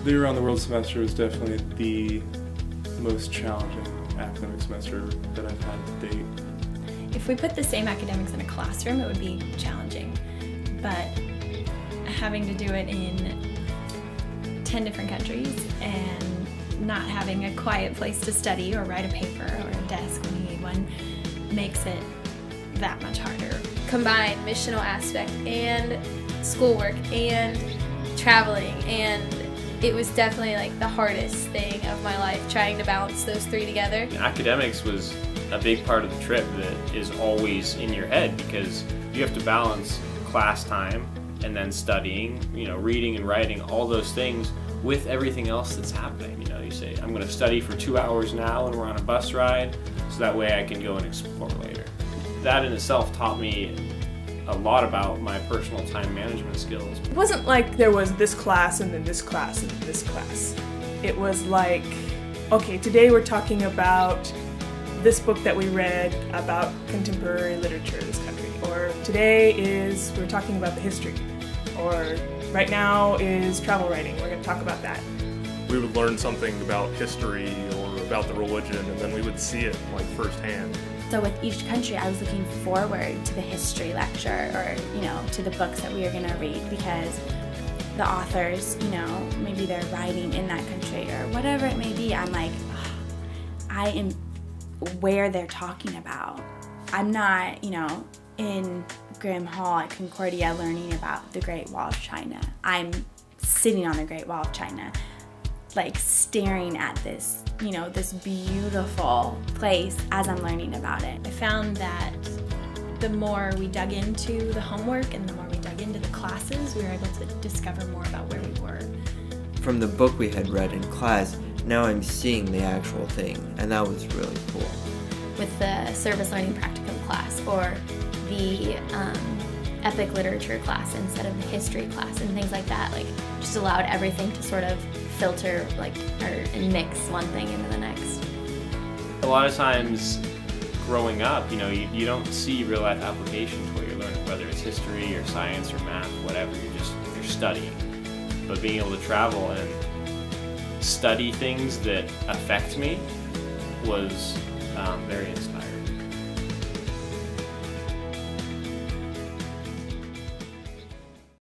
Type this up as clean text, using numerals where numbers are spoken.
The Around the World semester was definitely the most challenging academic semester that I've had to date. If we put the same academics in a classroom, it would be challenging, but having to do it in 10 different countries and not having a quiet place to study or write a paper or a desk when you need one makes it that much harder. Combine missional aspect and schoolwork and traveling, and it was definitely like the hardest thing of my life, trying to balance those three together. Academics was a big part of the trip that is always in your head because you have to balance class time and then studying, reading and writing, all those things with everything else that's happening. You say, I'm going to study for 2 hours now and we're on a bus ride, so that way I can go and explore later. That in itself taught me a lot about my personal time management skills. It wasn't like there was this class and then this class and then this class. It was like, okay, today we're talking about this book that we read about contemporary literature in this country, or today we're talking about the history, or right now is travel writing, we're going to talk about that. We would learn something about history or about the religion, and then we would see it like firsthand. So with each country, I was looking forward to the history lecture or, to the books that we were going to read, because the authors, maybe they're writing in that country or whatever it may be. I'm like, oh, I am where they're talking about. I'm not, in Grimm Hall at Concordia learning about the Great Wall of China. I'm sitting on the Great Wall of China, like staring at this, this beautiful place as I'm learning about it. I found that the more we dug into the homework and the more we dug into the classes, we were able to discover more about where we were. From the book we had read in class, now I'm seeing the actual thing, and that was really cool. With the service learning practicum class or the epic literature class instead of the history class and things like that, just allowed everything to sort of filter and mix one thing into the next. A lot of times growing up, you don't see real life applications where you're learning, whether it's history or science or math, whatever, you're studying. But being able to travel and study things that affect me was very inspiring.